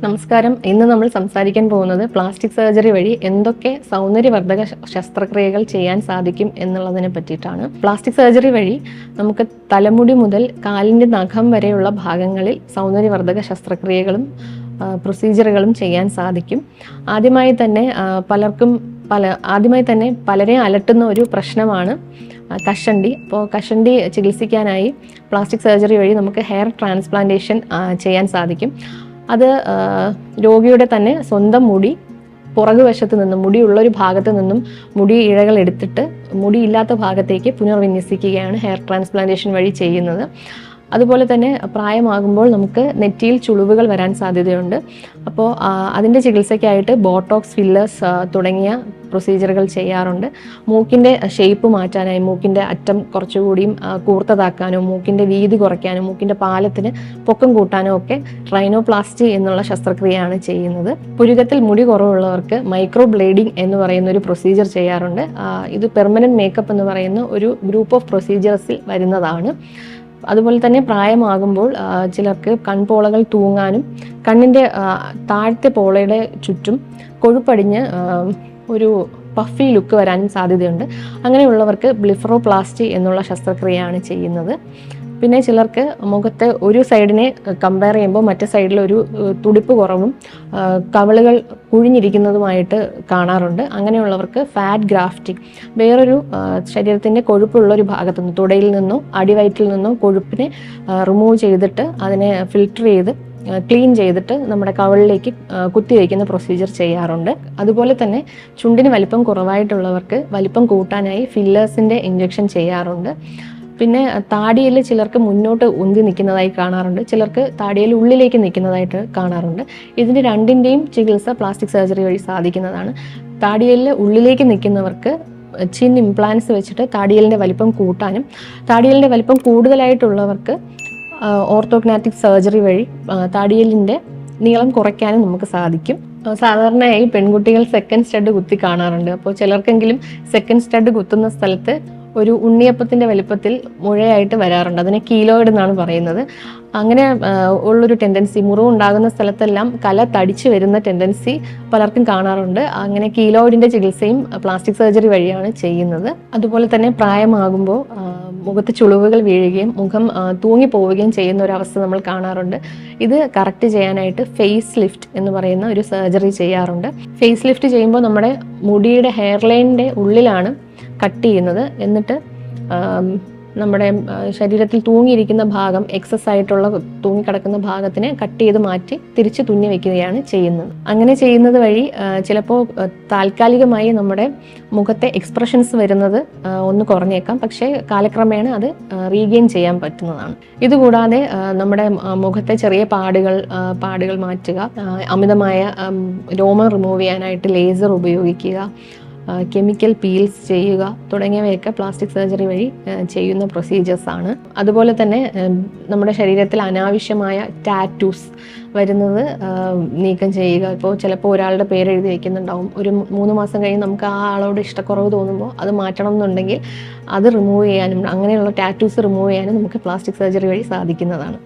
നമസ്കാരം. ഇന്ന് നമ്മൾ സംസാരിക്കാൻ പോകുന്നത് പ്ലാസ്റ്റിക് സർജറി വഴി എന്തൊക്കെ സൗന്ദര്യവർദ്ധക ശസ്ത്രക്രിയകൾ ചെയ്യാൻ സാധിക്കും എന്നുള്ളതിനെ പറ്റിയിട്ടാണ്. പ്ലാസ്റ്റിക് സർജറി വഴി നമുക്ക് തലമുടി മുതൽ കാലിൻ്റെ നഖം വരെയുള്ള ഭാഗങ്ങളിൽ സൗന്ദര്യവർദ്ധക ശസ്ത്രക്രിയകളും പ്രൊസീജിയറുകളും ചെയ്യാൻ സാധിക്കും. ആദ്യമായി തന്നെ പലരെ അലട്ടുന്ന ഒരു പ്രശ്നമാണ് കഷണ്ടി. അപ്പോൾ കഷണ്ടി ചികിത്സിക്കാനായി പ്ലാസ്റ്റിക് സർജറി വഴി നമുക്ക് ഹെയർ ട്രാൻസ്പ്ലാന്റേഷൻ ചെയ്യാൻ സാധിക്കും. അത് രോഗിയുടെ തന്നെ സ്വന്തം മുടി പുറകുവശത്ത് നിന്നും, മുടിയുള്ളൊരു ഭാഗത്ത് നിന്നും മുടി ഇഴകൾ എടുത്തിട്ട് മുടിയില്ലാത്ത ഭാഗത്തേക്ക് പുനർവിന്യസിക്കുകയാണ് ഹെയർ ട്രാൻസ്പ്ലാന്റേഷൻ വഴി ചെയ്യുന്നത്. അതുപോലെ തന്നെ പ്രായമാകുമ്പോൾ നമുക്ക് നെറ്റിയിൽ ചുളിവുകൾ വരാൻ സാധ്യതയുണ്ട്. അപ്പോൾ അതിൻ്റെ ചികിത്സയ്ക്കായിട്ട് ബോട്ടോക്സ്, ഫില്ലേഴ്സ് തുടങ്ങിയ പ്രൊസീജിയറുകൾ ചെയ്യാറുണ്ട്. മൂക്കിൻ്റെ ഷേപ്പ് മാറ്റാനായി, മൂക്കിൻ്റെ അറ്റം കുറച്ചുകൂടിയും കൂർത്തതാക്കാനോ, മൂക്കിൻ്റെ വീതി കുറയ്ക്കാനോ, മൂക്കിൻ്റെ പാലത്തിന് പൊക്കം കൂട്ടാനോ ഒക്കെ റൈനോപ്ലാസ്റ്റി എന്നുള്ള ശസ്ത്രക്രിയയാണ് ചെയ്യുന്നത്. പുരുകത്തിൽ മുടി കുറവുള്ളവർക്ക് മൈക്രോ ബ്ലേഡിംഗ് എന്ന് പറയുന്ന ഒരു പ്രൊസീജിയർ ചെയ്യാറുണ്ട്. ഇത് പെർമനൻറ്റ് മേക്കപ്പ് എന്ന് പറയുന്ന ഒരു ഗ്രൂപ്പ് ഓഫ് പ്രൊസീജിയേഴ്സിൽ വരുന്നതാണ്. അതുപോലെ തന്നെ പ്രായമാകുമ്പോൾ ചിലർക്ക് കൺപോളകൾ തൂങ്ങാനും കണ്ണിൻ്റെ താഴത്തെ പോളയുടെ ചുറ്റും കൊഴുപ്പടിഞ്ഞ് ഒരു പഫി ലുക്ക് വരാനും സാധ്യതയുണ്ട്. അങ്ങനെയുള്ളവർക്ക് ബ്ലിഫറോപ്ലാസ്റ്റി എന്നുള്ള ശസ്ത്രക്രിയയാണ് ചെയ്യുന്നത്. പിന്നെ ചിലർക്ക് മുഖത്തെ ഒരു സൈഡിനെ കമ്പയർ ചെയ്യുമ്പോൾ മറ്റേ സൈഡിൽ ഒരു തുടിപ്പ് കുറവും കവിളുകൾ കുഴിഞ്ഞിരിക്കുന്നതുമായിട്ട് കാണാറുണ്ട്. അങ്ങനെയുള്ളവർക്ക് ഫാറ്റ് ഗ്രാഫ്റ്റിംഗ്, വേറൊരു ശരീരത്തിൻ്റെ കൊഴുപ്പുള്ളൊരു ഭാഗത്തു നിന്ന്, തുടയിൽ നിന്നോ അടിവയറ്റിൽ നിന്നോ കൊഴുപ്പിനെ റിമൂവ് ചെയ്തിട്ട് അതിനെ ഫിൽട്ടർ ചെയ്ത് ക്ലീൻ ചെയ്തിട്ട് നമ്മുടെ കവിളിലേക്ക് കുത്തിവയ്ക്കുന്ന പ്രൊസീജിയർ ചെയ്യാറുണ്ട്. അതുപോലെ തന്നെ ചുണ്ടിന് വലിപ്പം കുറവായിട്ടുള്ളവർക്ക് വലിപ്പം കൂട്ടാനായി ഫില്ലേഴ്സിൻ്റെ ഇഞ്ചക്ഷൻ ചെയ്യാറുണ്ട്. പിന്നെ താടിയിൽ ചിലർക്ക് മുന്നോട്ട് ഉന്തി നിൽക്കുന്നതായി കാണാറുണ്ട്, ചിലർക്ക് താടിയിൽ ഉള്ളിലേക്ക് നിൽക്കുന്നതായിട്ട് കാണാറുണ്ട്. ഇതിൻ്റെ രണ്ടിൻ്റെയും ചികിത്സ പ്ലാസ്റ്റിക് സർജറി വഴി സാധിക്കുന്നതാണ്. താടിയിൽ ഉള്ളിലേക്ക് നിൽക്കുന്നവർക്ക് ചിൻ ഇംപ്ലാന്റ്സ് വെച്ചിട്ട് താടിയലിൻ്റെ വലിപ്പം കൂട്ടാനും, താടിയലിൻ്റെ വലിപ്പം കൂടുതലായിട്ടുള്ളവർക്ക് ഓർത്തോഗ്നാറ്റിക് സർജറി വഴി താടിയലിൻ്റെ നീളം കുറയ്ക്കാനും നമുക്ക് സാധിക്കും. സാധാരണയായി പെൺകുട്ടികൾ സെക്കൻഡ് സ്റ്റഡ് കുത്തി കാണാറുണ്ട്. അപ്പോൾ ചിലർക്കെങ്കിലും സെക്കൻഡ് സ്റ്റഡ് കുത്തുന്ന സ്ഥലത്ത് ഒരു ഉണ്ണിയപ്പത്തിൻ്റെ വലിപ്പത്തിൽ മുഴയായിട്ട് വരാറുണ്ട്. അതിനെ കീലോയിഡ് എന്നാണ് പറയുന്നത്. അങ്ങനെ ഉള്ളൊരു ടെൻഡൻസി, മുറിവുണ്ടാകുന്ന സ്ഥലത്തെല്ലാം കല തടിച്ചു വരുന്ന ടെൻഡൻസി പലർക്കും കാണാറുണ്ട്. അങ്ങനെ കീലോയിഡിൻ്റെ ചികിത്സയും പ്ലാസ്റ്റിക് സർജറി വഴിയാണ് ചെയ്യുന്നത്. അതുപോലെ തന്നെ പ്രായമാകുമ്പോൾ മുഖത്ത് ചുളിവുകൾ വീഴുകയും മുഖം തൂങ്ങിപ്പോവുകയും ചെയ്യുന്ന ഒരു അവസ്ഥ നമ്മൾ കാണാറുണ്ട്. ഇത് കറക്റ്റ് ചെയ്യാനായിട്ട് ഫേസ് ലിഫ്റ്റ് എന്ന് പറയുന്ന ഒരു സർജറി ചെയ്യാറുണ്ട്. ഫേസ് ലിഫ്റ്റ് ചെയ്യുമ്പോൾ നമ്മുടെ മുടിയുടെ ഹെയർ ലൈനിൻ്റെ ഉള്ളിലാണ് കട്ട് ചെയ്യുന്നത്. എന്നിട്ട് നമ്മുടെ ശരീരത്തിൽ തൂങ്ങിയിരിക്കുന്ന ഭാഗം, എക്സസ് ആയിട്ടുള്ള തൂങ്ങിക്കിടക്കുന്ന ഭാഗത്തിനെ കട്ട് ചെയ്ത് മാറ്റി തിരിച്ച് തുന്നി വയ്ക്കുകയാണ് ചെയ്യുന്നത്. അങ്ങനെ ചെയ്യുന്നത് വഴി ചിലപ്പോൾ താൽക്കാലികമായി നമ്മുടെ മുഖത്തെ എക്സ്പ്രഷൻസ് വരുന്നത് ഒന്ന് കുറഞ്ഞേക്കാം, പക്ഷേ കാലക്രമേണ അത് റീഗെയിൻ ചെയ്യാൻ പറ്റുന്നതാണ്. ഇതുകൂടാതെ നമ്മുടെ മുഖത്തെ ചെറിയ പാടുകൾ മാറ്റുക, അമിതമായ രോമം റിമൂവ് ചെയ്യാനായിട്ട് ലേസർ ഉപയോഗിക്കുക, കെമിക്കൽ പീൽസ് ചെയ്യുക തുടങ്ങിയവയൊക്കെ പ്ലാസ്റ്റിക് സർജറി വഴി ചെയ്യുന്ന പ്രൊസീജിയേഴ്സാണ്. അതുപോലെ തന്നെ നമ്മുടെ ശരീരത്തിൽ അനാവശ്യമായ ടാറ്റൂസ് വരുന്നത് നീക്കം ചെയ്യുക. ഇപ്പോൾ ചിലപ്പോൾ ഒരാളുടെ പേര് എഴുതി വയ്ക്കുന്നുണ്ടാവും. ഒരു 3 മാസം കഴിഞ്ഞ് നമുക്ക് ആ ആളോട് ഇഷ്ടക്കുറവ് തോന്നുമ്പോൾ അത് മാറ്റണം എന്നുണ്ടെങ്കിൽ അത് റിമൂവ് ചെയ്യാനും, അങ്ങനെയുള്ള ടാറ്റൂസ് റിമൂവ് ചെയ്യാനും നമുക്ക് പ്ലാസ്റ്റിക് സർജറി വഴി സാധിക്കുന്നതാണ്.